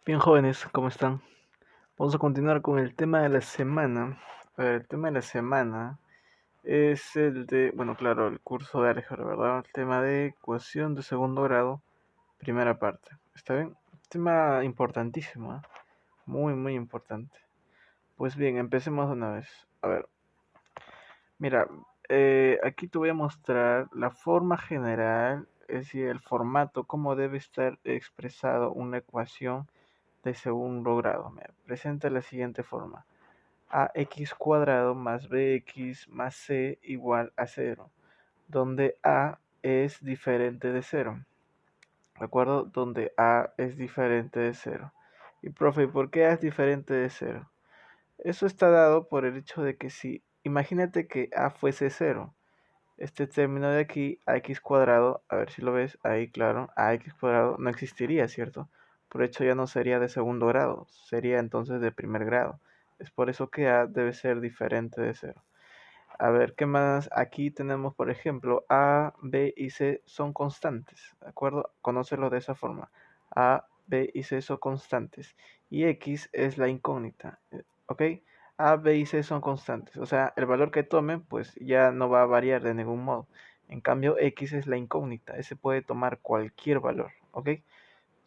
Bien, jóvenes, ¿cómo están? Vamos a continuar con el tema de la semana. A ver, el tema de la semana es el de, bueno, claro, el curso de álgebra, ¿verdad? El tema de ecuación de segundo grado, primera parte. ¿Está bien? Tema importantísimo, ¿eh? Muy, muy importante. Pues bien, empecemos de una vez. A ver, mira, aquí te voy a mostrar la forma general, es decir, el formato, cómo debe estar expresado una ecuación de segundo grado. Me presenta la siguiente forma: ax cuadrado más bx más c igual a cero, donde a es diferente de cero. ¿De acuerdo? Donde a es diferente de cero. Y profe, ¿por qué a es diferente de cero? Eso está dado por el hecho de que si, imagínate que a fuese cero, este término de aquí, ax cuadrado, a ver si lo ves, ahí claro, ax cuadrado no existiría, ¿cierto? Por hecho ya no sería de segundo grado, sería entonces de primer grado. Es por eso que a debe ser diferente de cero. A ver, ¿qué más? Aquí tenemos, por ejemplo, a, b y c son constantes, ¿de acuerdo? Conócelo de esa forma. A, b y c son constantes. Y x es la incógnita, ¿ok? A, b y c son constantes. O sea, el valor que tomen, pues ya no va a variar de ningún modo. En cambio, x es la incógnita. Ese puede tomar cualquier valor, ¿ok?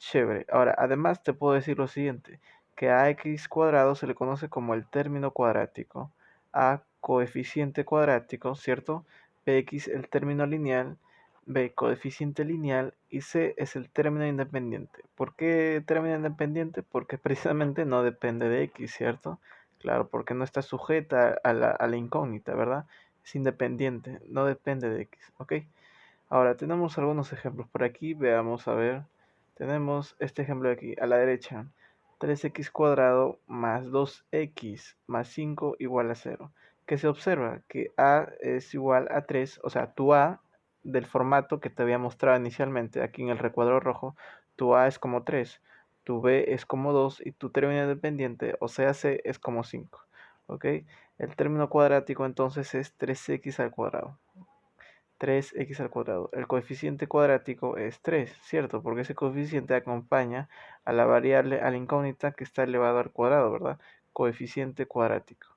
Chévere. Ahora, además te puedo decir lo siguiente, que a x cuadrado se le conoce como el término cuadrático, a coeficiente cuadrático, ¿cierto? Bx el término lineal, b coeficiente lineal y c es el término independiente. ¿Por qué término independiente? Porque precisamente no depende de x, ¿cierto? Claro, porque no está sujeta a la incógnita, ¿verdad? Es independiente, no depende de x, ¿ok? Ahora, tenemos algunos ejemplos por aquí, veamos a ver. Tenemos este ejemplo de aquí, a la derecha. 3x cuadrado más 2x más 5 igual a cero. ¿Qué se observa? Que a es igual a 3, o sea, tu a del formato que te había mostrado inicialmente aquí en el recuadro rojo, tu a es como 3, tu b es como 2 y tu término independiente, o sea, c es como 5. ¿Ok? El término cuadrático entonces es 3x al cuadrado. 3x al cuadrado. El coeficiente cuadrático es 3, ¿cierto? Porque ese coeficiente acompaña a la variable, a la incógnita que está elevado al cuadrado, ¿verdad? Coeficiente cuadrático.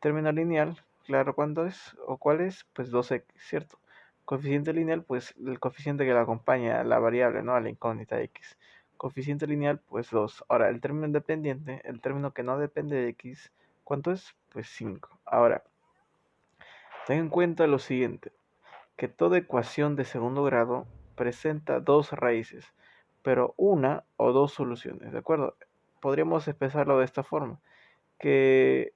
Término lineal, claro, ¿cuánto es? ¿O cuál es? Pues 2x, ¿cierto? Coeficiente lineal, pues el coeficiente que le acompaña a la variable, ¿no? A la incógnita x. Coeficiente lineal, pues 2. Ahora, el término independiente, el término que no depende de x, ¿cuánto es? Pues 5. Ahora, ten en cuenta lo siguiente, que toda ecuación de segundo grado presenta dos raíces, pero una o dos soluciones, ¿de acuerdo? Podríamos expresarlo de esta forma, que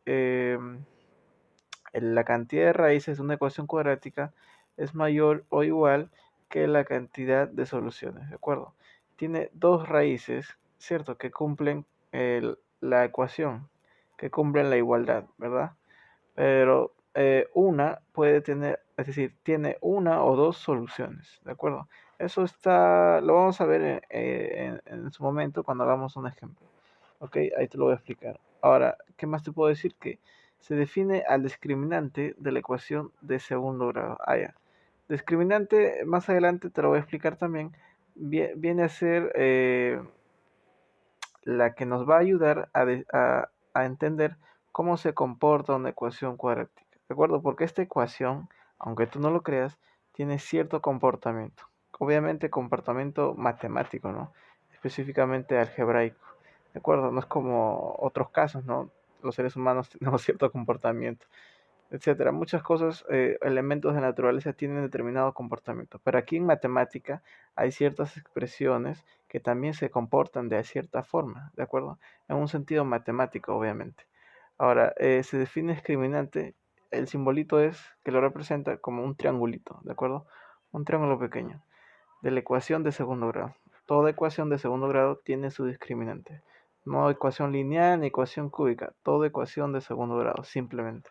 la cantidad de raíces de una ecuación cuadrática es mayor o igual que la cantidad de soluciones, ¿de acuerdo? Tiene dos raíces, ¿cierto? Que cumplen la ecuación, que cumplen la igualdad, ¿verdad? Pero una puede tener, es decir, tiene una o dos soluciones, ¿de acuerdo? Eso está, lo vamos a ver en su momento cuando hagamos un ejemplo. Ok, ahí te lo voy a explicar. Ahora, ¿qué más te puedo decir? Que se define al discriminante de la ecuación de segundo grado. Ah, ya. Discriminante, más adelante te lo voy a explicar también, viene a ser la que nos va a ayudar a entender cómo se comporta una ecuación cuadrática. ¿De acuerdo? Porque esta ecuación, aunque tú no lo creas, tiene cierto comportamiento. Obviamente comportamiento matemático, ¿no? Específicamente algebraico. ¿De acuerdo? No es como otros casos, ¿no? Los seres humanos tenemos cierto comportamiento, etcétera. Muchas cosas, elementos de naturaleza tienen determinado comportamiento, pero aquí en matemática hay ciertas expresiones que también se comportan de cierta forma, ¿de acuerdo? En un sentido matemático, obviamente. Ahora, se define discriminante, el simbolito es que lo representa como un triangulito, ¿de acuerdo? Un triángulo pequeño, de la ecuación de segundo grado. Toda ecuación de segundo grado tiene su discriminante. No ecuación lineal ni ecuación cúbica, toda ecuación de segundo grado, simplemente.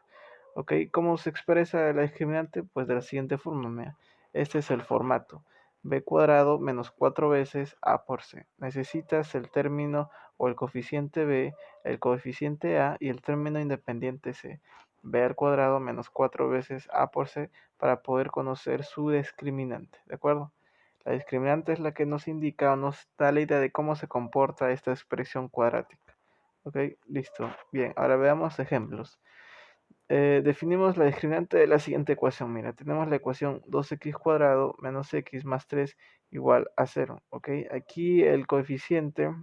¿Ok? ¿Cómo se expresa la discriminante? Pues de la siguiente forma, mira. Este es el formato. B cuadrado menos 4 veces A por C. Necesitas el término o el coeficiente B, el coeficiente A y el término independiente C. B al cuadrado menos 4 veces A por C para poder conocer su discriminante. ¿De acuerdo? La discriminante es la que nos indica o nos da la idea de cómo se comporta esta expresión cuadrática. Ok, listo. Bien, ahora veamos ejemplos. Definimos la discriminante de la siguiente ecuación. Mira, tenemos la ecuación 2x cuadrado menos x más 3 igual a 0. ¿Ok? Aquí el coeficiente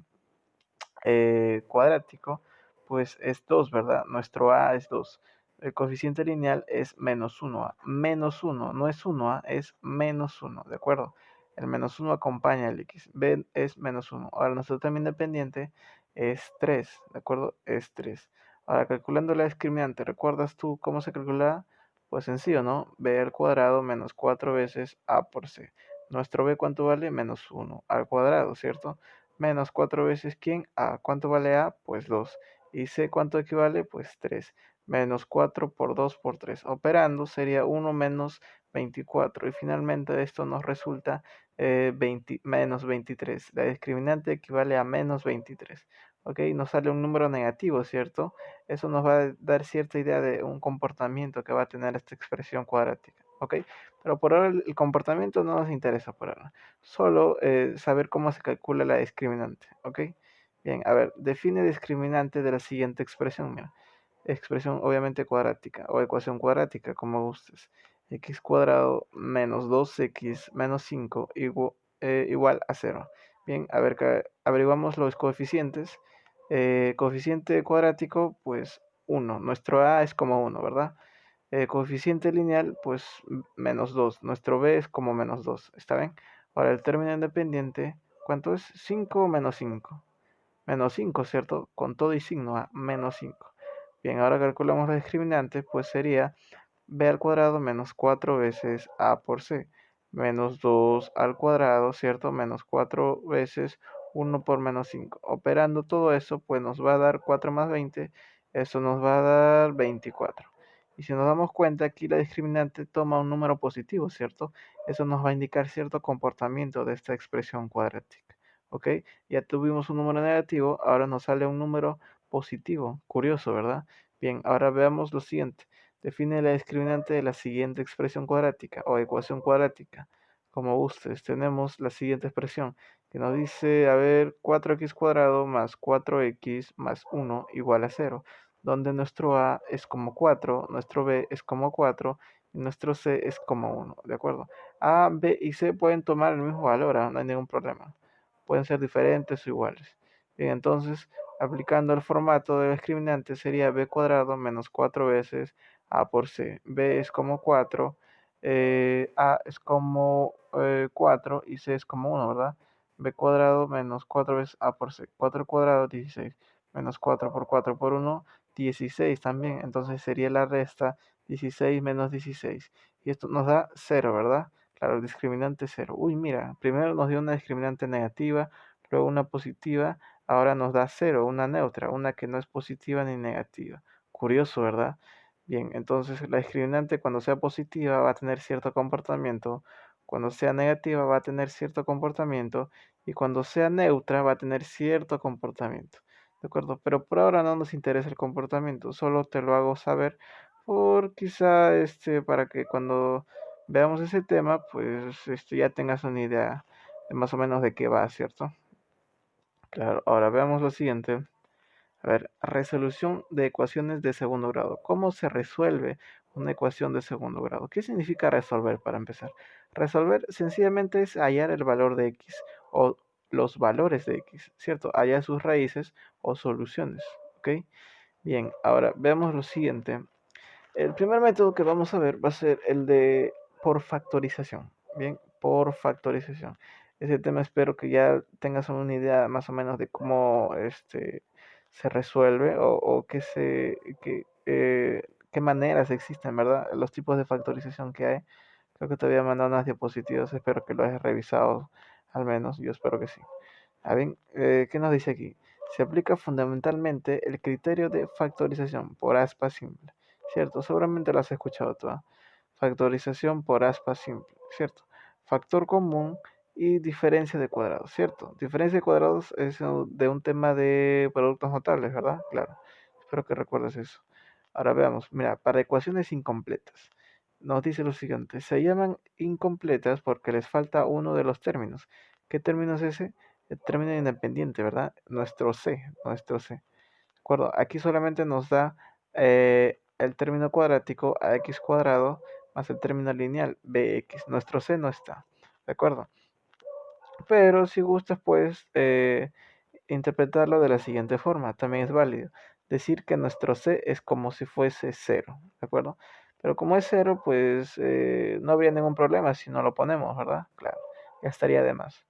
cuadrático pues es 2, ¿verdad? Nuestro a es 2. El coeficiente lineal es menos 1a. Menos 1, no es 1a, es menos 1, ¿de acuerdo? El menos 1 acompaña al x. B es menos 1. Ahora nuestro término independiente es 3, ¿de acuerdo? Es 3. Ahora calculando la discriminante, ¿recuerdas tú cómo se calcula? Pues sencillo, ¿no? B al cuadrado menos 4 veces a por c. Nuestro b, ¿cuánto vale? Menos 1 al cuadrado, ¿cierto? Menos 4 veces ¿quién? A. ¿Cuánto vale A? Pues 2. ¿Y C cuánto equivale? Pues 3. Menos 4 por 2 por 3. Operando sería 1 menos 24. Y finalmente esto nos resulta menos 23. La discriminante equivale a menos 23. ¿Ok? Nos sale un número negativo, ¿cierto? Eso nos va a dar cierta idea de un comportamiento que va a tener esta expresión cuadrática. ¿Ok? Pero por ahora el comportamiento no nos interesa por ahora. Solo saber cómo se calcula la discriminante. ¿Ok? Bien, a ver, define discriminante de la siguiente expresión. Mira, expresión obviamente cuadrática o ecuación cuadrática, como gustes. X cuadrado menos 2x menos 5 igual a 0. Bien, a ver, averiguamos los coeficientes. Coeficiente cuadrático, pues 1. Nuestro a es como 1, ¿verdad? Coeficiente lineal, pues menos 2. Nuestro b es como menos 2. ¿Está bien? Ahora el término independiente, ¿cuánto es? 5 menos 5. Menos 5, ¿cierto? Con todo y signo a menos 5. Bien, ahora calculamos la discriminante, pues sería b al cuadrado menos 4 veces a por c. Menos 2 al cuadrado, ¿cierto? Menos 4 veces 1 por menos 5. Operando todo eso, pues nos va a dar 4 más 20. Eso nos va a dar 24. Y si nos damos cuenta, aquí la discriminante toma un número positivo, ¿cierto? Eso nos va a indicar cierto comportamiento de esta expresión cuadrática. ¿Ok? Ya tuvimos un número negativo, ahora nos sale un número positivo. Curioso, ¿verdad? Bien, ahora veamos lo siguiente. Define la discriminante de la siguiente expresión cuadrática o ecuación cuadrática. Como gustes, tenemos la siguiente expresión que nos dice, a ver, 4x cuadrado más 4x más 1 igual a 0, donde nuestro a es como 4, nuestro b es como 4 y nuestro c es como 1, ¿de acuerdo? A, b y c pueden tomar el mismo valor, no hay ningún problema. Pueden ser diferentes o iguales. Bien, entonces, aplicando el formato de discriminante sería b cuadrado menos 4 veces a por c. B es como 4, a es como 4 y c es como 1, ¿verdad? B cuadrado menos 4 veces a por c. 4 cuadrado, 16. Menos 4 por 4 por 1, 16 también. Entonces sería la resta 16 menos 16. Y esto nos da 0, ¿verdad? Claro, el discriminante 0. Uy, mira, primero nos dio una discriminante negativa, luego una positiva, ahora nos da 0, una neutra, una que no es positiva ni negativa. Curioso, ¿verdad? Bien, entonces la discriminante cuando sea positiva va a tener cierto comportamiento, cuando sea negativa va a tener cierto comportamiento y cuando sea neutra va a tener cierto comportamiento. ¿De acuerdo? Pero por ahora no nos interesa el comportamiento, solo te lo hago saber por quizá para que cuando veamos ese tema, pues ya tengas una idea de más o menos de qué va, ¿cierto? Claro, ahora veamos lo siguiente. A ver, resolución de ecuaciones de segundo grado. ¿Cómo se resuelve una ecuación de segundo grado? ¿Qué significa resolver para empezar? Resolver sencillamente es hallar el valor de x o los valores de x, ¿cierto? Hallar sus raíces o soluciones, ¿ok? Bien, ahora veamos lo siguiente. El primer método que vamos a ver va a ser el de por factorización. Bien, por factorización. Ese tema espero que ya tengas una idea más o menos de cómo se resuelve o qué maneras existen, ¿verdad? Los tipos de factorización que hay. Creo que te había mandado unas diapositivas, espero que lo hayas revisado al menos, yo espero que sí. A ver, ¿qué nos dice aquí? Se aplica fundamentalmente el criterio de factorización por aspa simple, ¿cierto? Seguramente lo has escuchado tú, ¿ah? Factorización por aspa simple, ¿cierto? Factor común y diferencia de cuadrados, ¿cierto? Diferencia de cuadrados es de un tema de productos notables, ¿verdad? Claro. Espero que recuerdes eso. Ahora veamos, mira, para ecuaciones incompletas. nos dice lo siguiente, se llaman incompletas porque les falta uno de los términos. ¿Qué término es ese? El término independiente, ¿verdad? Nuestro C. ¿De acuerdo? Aquí solamente nos da el término cuadrático ax cuadrado más el término lineal bx. Nuestro C no está, ¿de acuerdo? Pero si gustas, puedes interpretarlo de la siguiente forma, también es válido. Decir que nuestro C es como si fuese cero, ¿de acuerdo? Pero como es cero, pues no habría ningún problema si no lo ponemos, ¿verdad? Claro, ya estaría de más.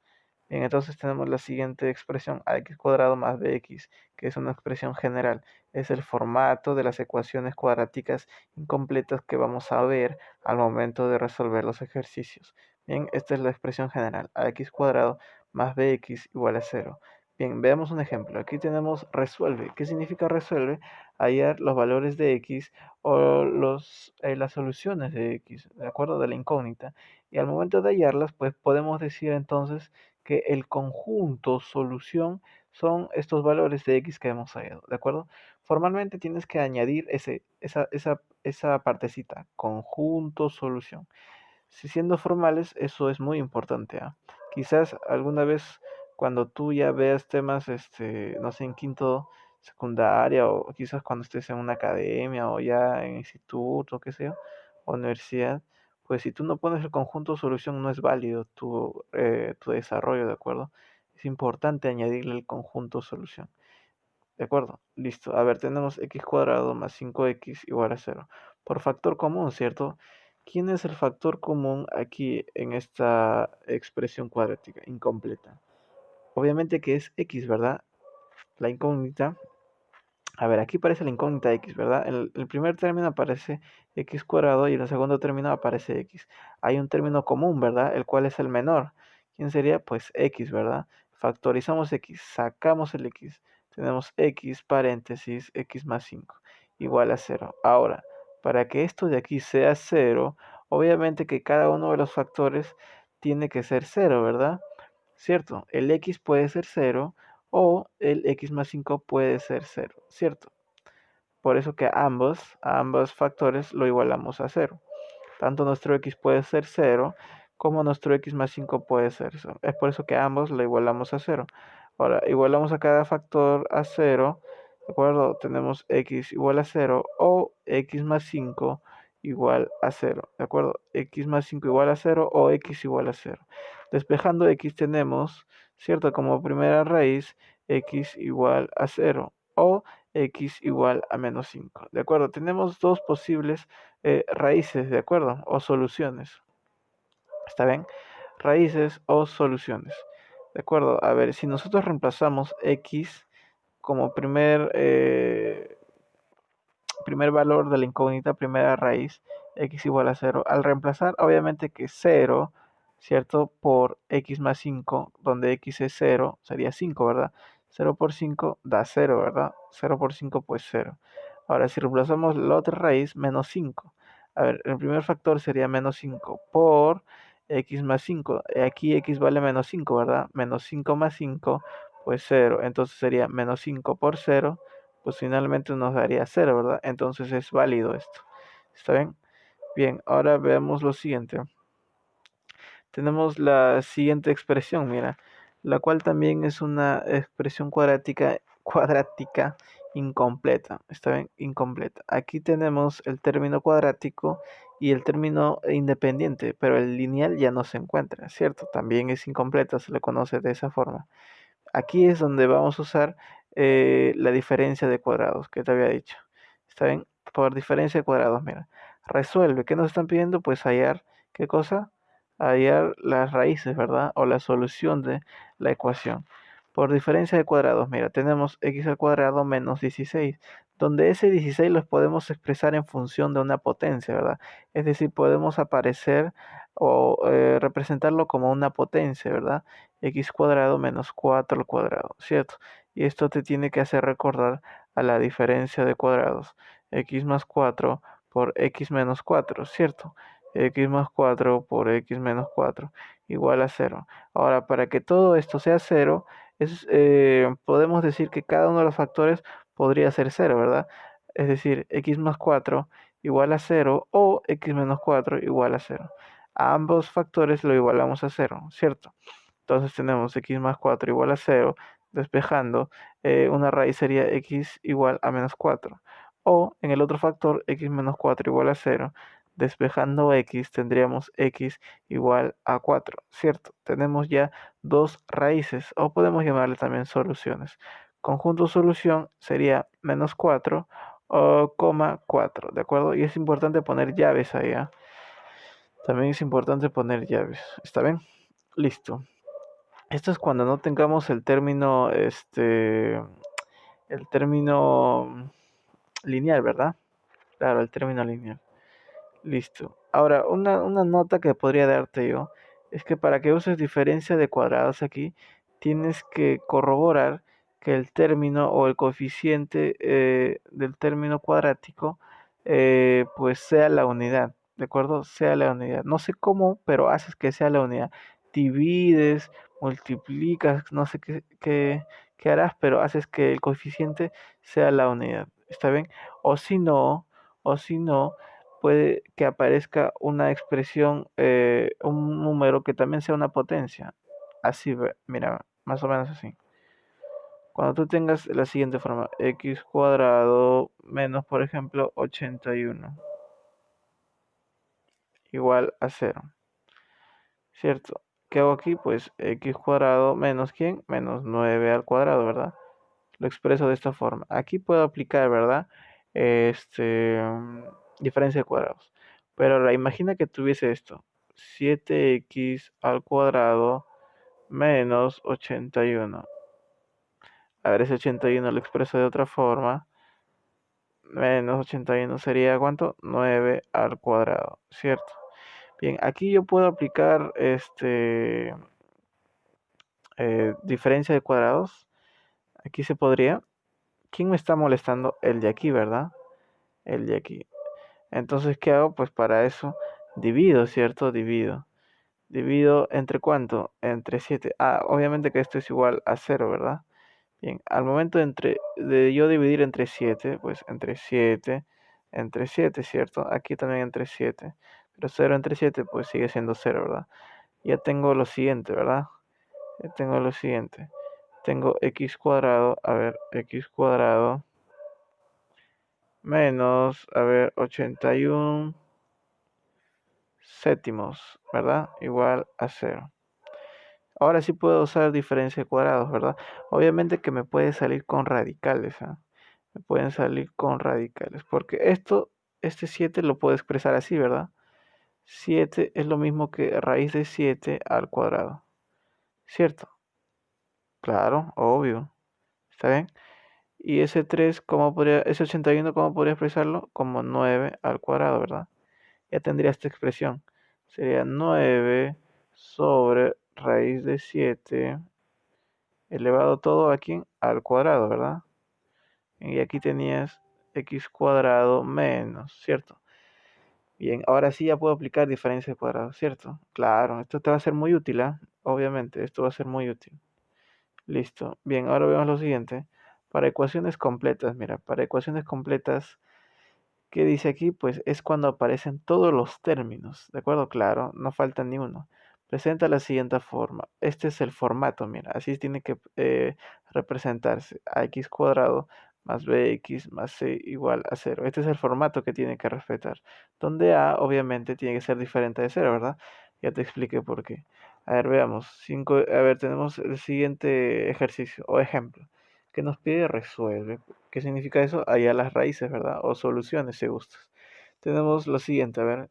Bien, entonces tenemos la siguiente expresión, ax cuadrado más bx, que es una expresión general. Es el formato de las ecuaciones cuadráticas incompletas que vamos a ver al momento de resolver los ejercicios. Bien, esta es la expresión general, ax cuadrado más bx igual a cero. Bien, veamos un ejemplo. Aquí tenemos resuelve. ¿Qué significa resuelve? Hallar los valores de x o las soluciones de x, ¿de acuerdo? De la incógnita. Y al momento de hallarlas, pues podemos decir entonces que el conjunto solución son estos valores de x que hemos hallado, ¿de acuerdo? Formalmente tienes que añadir esa partecita, conjunto solución. Si siendo formales, eso es muy importante, ¿ah? Quizás alguna vez cuando tú ya veas temas, no sé, en quinto secundaria o quizás cuando estés en una academia o ya en instituto, qué sé yo, o universidad, pues si tú no pones el conjunto solución no es válido tu desarrollo, ¿de acuerdo? Es importante añadirle el conjunto solución. ¿De acuerdo? Listo. A ver, tenemos x cuadrado más 5x igual a cero. Por factor común, ¿cierto? ¿Quién es el factor común aquí en esta expresión cuadrática incompleta? Obviamente que es x, ¿verdad? La incógnita. A ver, aquí aparece la incógnita x, ¿verdad? En el primer término aparece x cuadrado y en el segundo término aparece x. Hay un término común, ¿verdad? El cual es el menor. ¿Quién sería? Pues x, ¿verdad? Factorizamos x, sacamos el x. Tenemos x paréntesis x más 5 igual a 0. Ahora, para que esto de aquí sea 0, obviamente que cada uno de los factores tiene que ser 0, ¿verdad? ¿Cierto? El x puede ser 0 o el x más 5 puede ser 0, ¿cierto? Por eso que a ambos factores lo igualamos a 0. Tanto nuestro x puede ser 0 como nuestro x más 5 puede ser 0. Es por eso que a ambos lo igualamos a 0. Ahora, igualamos a cada factor a 0, ¿de acuerdo? Tenemos x igual a 0 o x más 5 igual a 0, ¿de acuerdo? X más 5 igual a 0 o x igual a 0. Despejando x tenemos, ¿cierto? Como primera raíz, x igual a 0 o x igual a menos 5, ¿de acuerdo? Tenemos dos posibles raíces, ¿de acuerdo? O soluciones. ¿Está bien? Raíces o soluciones. ¿De acuerdo? A ver, si nosotros reemplazamos x como primer valor de la incógnita, primera raíz, x igual a 0. Al reemplazar, obviamente que 0, ¿cierto? Por x más 5, donde x es 0, sería 5, ¿verdad? 0 por 5 da 0, ¿verdad? 0 por 5, pues 0. Ahora, si reemplazamos la otra raíz, menos 5. A ver, el primer factor sería menos 5 por x más 5. Aquí x vale menos 5, ¿verdad? Menos 5 más 5, pues 0. Entonces sería menos 5 por 0, pues finalmente nos daría 0, ¿verdad? Entonces es válido esto. ¿Está bien? Bien, ahora veamos lo siguiente. Tenemos la siguiente expresión, mira, la cual también es una expresión cuadrática incompleta. ¿Está bien? Incompleta. Aquí tenemos el término cuadrático y el término independiente, pero el lineal ya no se encuentra, ¿cierto? También es incompleta, se le conoce de esa forma. Aquí es donde vamos a usar la diferencia de cuadrados que te había dicho. ¿Está bien? Por diferencia de cuadrados, mira. Resuelve. ¿Qué nos están pidiendo? Pues hallar, ¿qué cosa? Hallar las raíces, ¿verdad? O la solución de la ecuación. Por diferencia de cuadrados, mira, tenemos x al cuadrado menos 16, donde ese 16 los podemos expresar en función de una potencia, ¿verdad? Es decir, podemos aparecer o representarlo como una potencia, ¿verdad? X cuadrado menos 4 al cuadrado, ¿cierto? Y esto te tiene que hacer recordar a la diferencia de cuadrados. X más 4 por x menos 4, ¿cierto? X más 4 por x menos 4 igual a 0. Ahora, para que todo esto sea 0, podemos decir que cada uno de los factores podría ser 0, ¿verdad? Es decir, x más 4 igual a 0 o x menos 4 igual a 0. A ambos factores lo igualamos a 0, ¿cierto? Entonces tenemos x más 4 igual a 0, despejando, una raíz sería x igual a menos 4. O en el otro factor, x menos 4 igual a 0, despejando x tendríamos x igual a 4, ¿cierto? Tenemos ya dos raíces, o podemos llamarle también soluciones. Conjunto solución sería menos 4 o coma 4, ¿de acuerdo? Y es importante poner llaves ahí, ¿ah? También es importante poner llaves, ¿está bien? Listo. Esto es cuando no tengamos el término lineal, ¿verdad? Claro, el término lineal. Listo. Ahora, una nota que podría darte yo es que para que uses diferencia de cuadrados aquí, tienes que corroborar que el término o el coeficiente del término cuadrático pues sea la unidad, ¿de acuerdo? Sea la unidad. No sé cómo, pero haces que sea la unidad. Divides, multiplicas, no sé qué harás, pero haces que el coeficiente sea la unidad. ¿Está bien? O si no, o si no, puede que aparezca una expresión, un número que también sea una potencia. Así, mira, más o menos así. Cuando tú tengas la siguiente forma, x cuadrado menos, por ejemplo, 81 igual a 0, ¿cierto? ¿Qué hago aquí? Pues x cuadrado menos ¿quién? Menos 9 al cuadrado, ¿verdad? Lo expreso de esta forma. Aquí puedo aplicar, ¿verdad? Diferencia de cuadrados. Pero ahora imagina que tuviese esto. 7x al cuadrado menos 81. A ver, ese 81 lo expreso de otra forma. Menos 81 sería ¿cuánto? 9 al cuadrado, ¿cierto? Bien, aquí yo puedo aplicar diferencia de cuadrados. Aquí se podría. ¿Quién me está molestando? El de aquí, ¿verdad? El de aquí. Entonces, ¿qué hago? Pues para eso divido, ¿cierto? Divido. Divido entre cuánto? Entre 7. Ah, obviamente que esto es igual a 0, ¿verdad? Bien, al momento de yo dividir entre 7, pues entre 7, ¿cierto? Aquí también entre 7. Pero 0 entre 7, pues sigue siendo 0, ¿verdad? Ya tengo lo siguiente, ¿verdad? Ya tengo lo siguiente. Tengo x cuadrado, a ver, x cuadrado menos, a ver, 81 séptimos, ¿verdad? Igual a 0. Ahora sí puedo usar diferencia de cuadrados, ¿verdad? Obviamente que me puede salir con radicales, ¿ah? Me pueden salir con radicales, porque este 7 lo puedo expresar así, ¿verdad? 7 es lo mismo que raíz de 7 al cuadrado, ¿cierto? Claro, obvio, ¿está bien? Y ese 81, ¿cómo podría expresarlo? Como 9 al cuadrado, ¿verdad? Ya tendría esta expresión. Sería 9 sobre raíz de 7 elevado todo aquí al cuadrado, ¿verdad? Y aquí tenías x cuadrado menos, ¿cierto? Bien, ahora sí ya puedo aplicar diferencia de cuadrados, ¿cierto? Claro, esto te va a ser muy útil, ¿ah? Obviamente, esto va a ser muy útil. Listo. Bien, ahora vemos lo siguiente. Para ecuaciones completas, mira, para ecuaciones completas, ¿qué dice aquí? Pues es cuando aparecen todos los términos, ¿de acuerdo? Claro, no falta ni uno. Presenta la siguiente forma. Este es el formato, mira, así tiene que representarse. Ax cuadrado más bx más c igual a 0. Este es el formato que tiene que respetar. Donde a obviamente tiene que ser diferente de 0, ¿verdad? Ya te expliqué por qué. A ver, veamos. A ver, tenemos el siguiente ejercicio o ejemplo que nos pide resuelve. ¿Qué significa eso? Allá las raíces, ¿verdad? O soluciones, si gustas. Tenemos lo siguiente, a ver,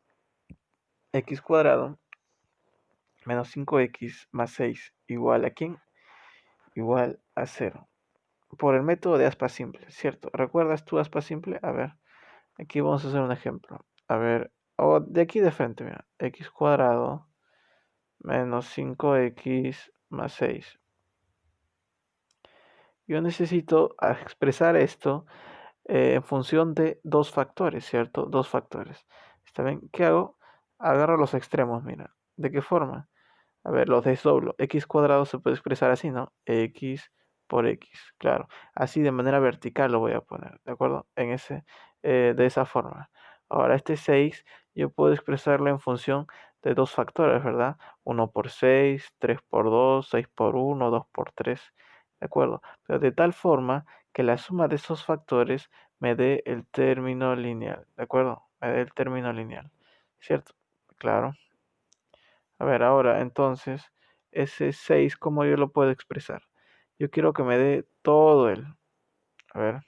x cuadrado menos 5x más 6 igual a ¿quién? Igual a 0. Por el método de aspa simple, ¿cierto? ¿Recuerdas tu aspa simple? A ver, aquí vamos a hacer un ejemplo. A ver, o de aquí de frente, mira, x cuadrado menos 5x más 6. Yo necesito expresar esto en función de dos factores, ¿cierto? Dos factores. ¿Está bien? ¿Qué hago? Agarro los extremos, mira. ¿De qué forma? A ver, los desdoblo. X cuadrado se puede expresar así, ¿no? X por X, claro. Así de manera vertical lo voy a poner, ¿de acuerdo? De esa forma. Ahora este 6 yo puedo expresarlo en función de dos factores, ¿verdad? 1 por 6, 3 por 2, 6 por 1, 2 por 3, ¿de acuerdo? Pero de tal forma que la suma de esos factores me dé el término lineal, ¿de acuerdo? Me dé el término lineal, ¿cierto? Claro. A ver, ahora entonces, ese 6, ¿cómo yo lo puedo expresar? Yo quiero que me dé todo el. A ver,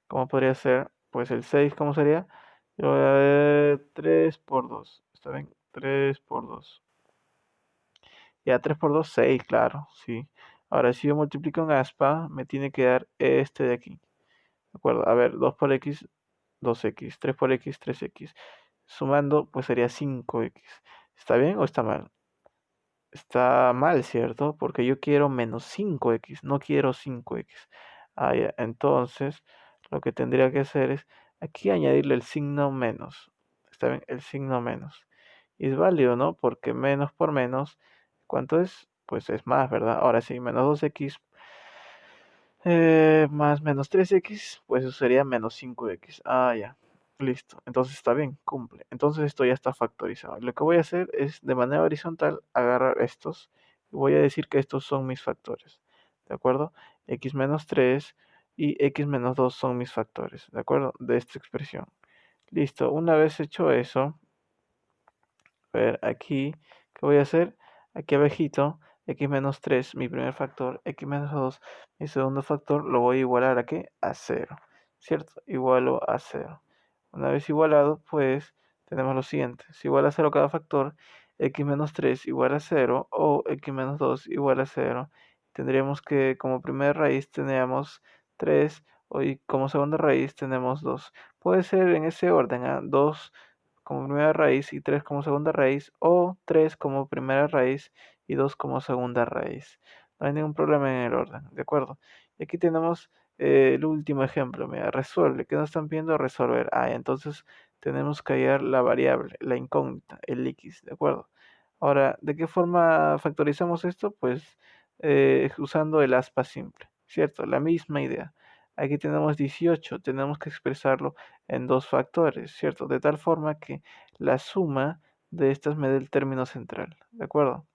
¿cómo podría ser? Pues el 6, ¿cómo sería? Yo voy a ver 3 por 2. ¿Está bien? 3 por 2. Ya, 3 por 2, 6, claro, sí. Ahora, si yo multiplico en aspa, me tiene que dar este de aquí. ¿De acuerdo? A ver, 2 por x, 2x. 3 por x, 3x. Sumando, pues sería 5x. ¿Está bien o está mal? Está mal, ¿cierto? Porque yo quiero menos 5x, no quiero 5x. Ah, ya. Entonces, lo que tendría que hacer es aquí añadirle el signo menos. ¿Está bien? El signo menos. Y es válido, ¿no? Porque menos por menos, ¿cuánto es? Pues es más, ¿verdad? Ahora sí, menos 2x más menos 3x, pues eso sería menos 5x. Ah, ya. Listo. Entonces está bien, cumple. Entonces esto ya está factorizado. Lo que voy a hacer es de manera horizontal agarrar estos y voy a decir que estos son mis factores. ¿De acuerdo? X menos 3 y x menos 2 son mis factores. ¿De acuerdo? De esta expresión. Listo. Una vez hecho eso, a ver, aquí, ¿qué voy a hacer? Aquí abajito, x menos 3, mi primer factor, x menos 2, mi segundo factor, lo voy a igualar a qué? A 0, ¿cierto? Igualo a 0. Una vez igualado, pues tenemos lo siguiente. Si iguala a 0 cada factor, x menos 3 igual a 0 o x menos 2 igual a 0. Tendríamos que como primera raíz tenemos 3 y como segunda raíz tenemos 2. Puede ser en ese orden, ¿ah? 2 como primera raíz y 3 como segunda raíz, o 3 como primera raíz y 2 como segunda raíz. No hay ningún problema en el orden, ¿de acuerdo? Y aquí tenemos el último ejemplo, mira, resuelve. ¿Qué nos están pidiendo? Resolver. Ah, entonces tenemos que hallar la variable, la incógnita, el x, ¿de acuerdo? Ahora, ¿de qué forma factorizamos esto? Pues usando el aspa simple, ¿cierto? La misma idea. Aquí tenemos 18, tenemos que expresarlo en dos factores, ¿cierto? De tal forma que la suma de estas me dé el término central, ¿de acuerdo?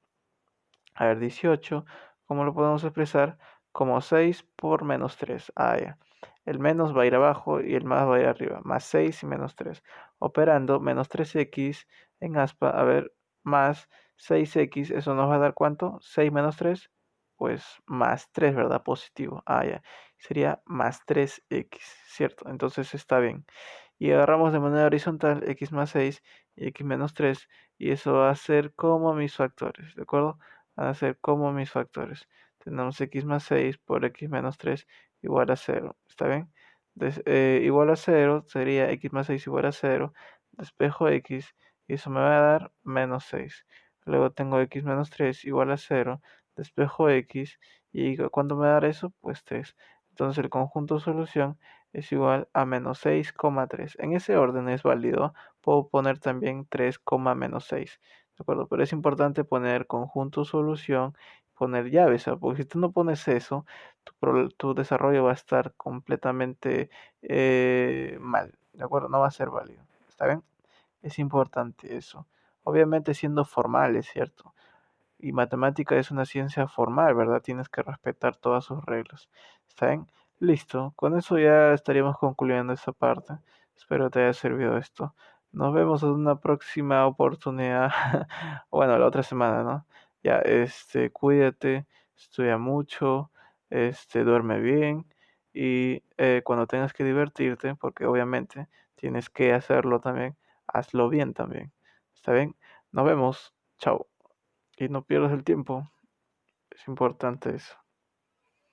A ver, 18, ¿cómo lo podemos expresar? Como 6 por menos 3. Ah, ya. El menos va a ir abajo y el más va a ir arriba. Más 6 y menos 3. Operando menos 3x en aspa, a ver, más 6x, ¿eso nos va a dar cuánto? 6 menos 3, pues más 3, ¿verdad? Positivo. Ah, ya. Sería más 3x, ¿cierto? Entonces está bien. Y agarramos de manera horizontal x más 6 y x menos 3 y eso va a ser como mis factores, ¿de acuerdo? Van a ser como mis factores. Tenemos x más 6 por x menos 3 igual a 0, ¿está bien? Igual a 0 sería x más 6 igual a 0, despejo x y eso me va a dar menos 6. Luego tengo x menos 3 igual a 0, despejo x y ¿cuánto me va a dar eso? Pues 3. Entonces el conjunto solución es igual a menos 6,3. En ese orden es válido. Puedo poner también 3, menos 6. ¿De acuerdo? Pero es importante poner conjunto solución, poner llaves, ¿ah? Porque si tú no pones eso, tu desarrollo va a estar completamente mal. ¿De acuerdo? No va a ser válido. ¿Está bien? Es importante eso. Obviamente siendo formales, ¿cierto? Y matemática es una ciencia formal, ¿verdad? Tienes que respetar todas sus reglas. ¿Está bien? Listo. Con eso ya estaríamos concluyendo esta parte. Espero te haya servido esto. Nos vemos en una próxima oportunidad. Bueno, la otra semana, ¿no? Ya, cuídate, estudia mucho, duerme bien y cuando tengas que divertirte, porque obviamente tienes que hacerlo también, hazlo bien también. ¿Está bien? Nos vemos. Chao. Y no pierdas el tiempo. Es importante eso.